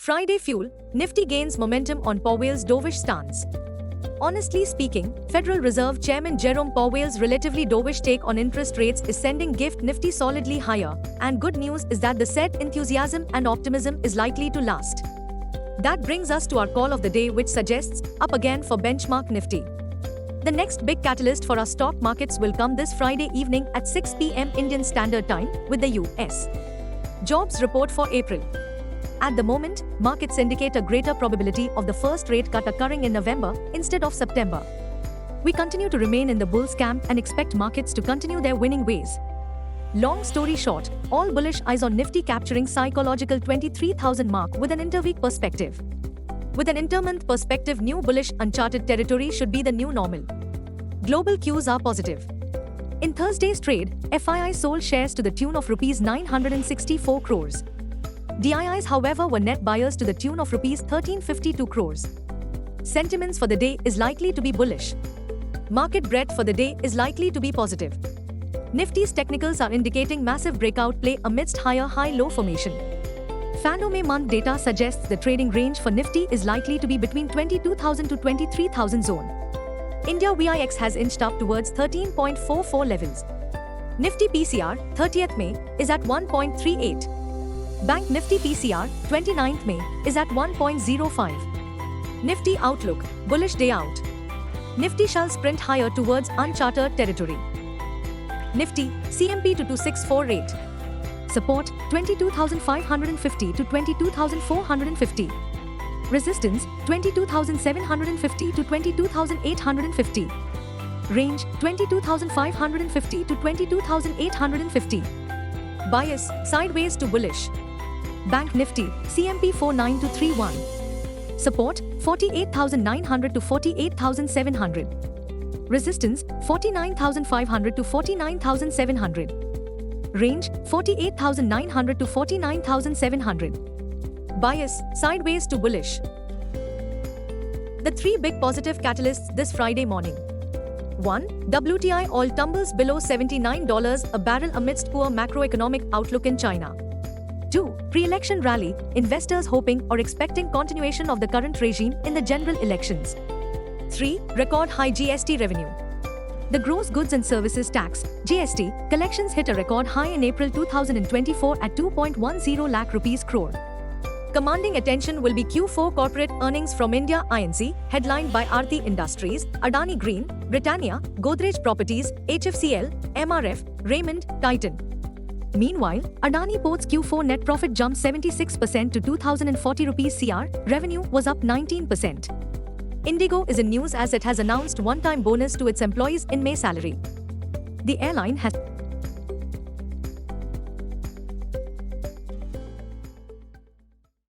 Friday fuel, Nifty gains momentum on Powell's dovish stance. Honestly speaking, Federal Reserve Chairman Jerome Powell's relatively dovish take on interest rates is sending GIFT Nifty solidly higher, and good news is that the said enthusiasm and optimism is likely to last. That brings us to our call of the day, which suggests up again for benchmark Nifty. The next big catalyst for our stock markets will come this Friday evening at 6 p.m. Indian Standard Time with the U.S. jobs report for April. At the moment, markets indicate a greater probability of the first rate cut occurring in November instead of September. We continue to remain in the bulls camp and expect markets to continue their winning ways. Long story short, all bullish eyes on Nifty capturing psychological 23,000 mark with an interweek perspective. With an intermonth perspective, new bullish uncharted territory should be the new normal. Global cues are positive. In Thursday's trade, FII sold shares to the tune of Rs 964 crores. DIIs, however, were net buyers to the tune of Rs 1352 crores. Sentiments for the day is likely to be bullish. Market breadth for the day is likely to be positive. Nifty's technicals are indicating massive breakout play amidst higher high-low formation. Fanome month data suggests the trading range for Nifty is likely to be between 22,000 to 23,000 zone. India VIX has inched up towards 13.44 levels. Nifty PCR, 30th May, is at 1.38. Bank Nifty PCR, 29th May, is at 1.05. Nifty outlook, bullish day out. Nifty shall sprint higher towards uncharted territory. Nifty, CMP to 2648. Support, 22,550 to 22,450. Resistance, 22,750 to 22,850. Range, 22,550 to 22,850. Bias, sideways to bullish. Bank Nifty, CMP 49-31. Support, 48,900 to 48,700. Resistance, 49,500 to 49,700. Range, 48,900 to 49,700. Bias, sideways to bullish. The three big positive catalysts this Friday morning. 1. WTI oil tumbles below $79 a barrel amidst poor macroeconomic outlook in China. 2. Pre-election rally, investors hoping or expecting continuation of the current regime in the general elections. 3. Record high GST revenue. The Gross Goods and Services Tax (GST) collections hit a record high in April 2024 at 2.10 lakh rupees crore. Commanding attention will be Q4 corporate earnings from India Inc., headlined by Aarti Industries, Adani Green, Britannia, Godrej Properties, HFCL, MRF, Raymond, Titan. Meanwhile, Adani Ports Q4 net profit jumped 76% to 2,040 rupees crore, revenue was up 19%. Indigo is in news as it has announced one-time bonus to its employees in May salary. The airline has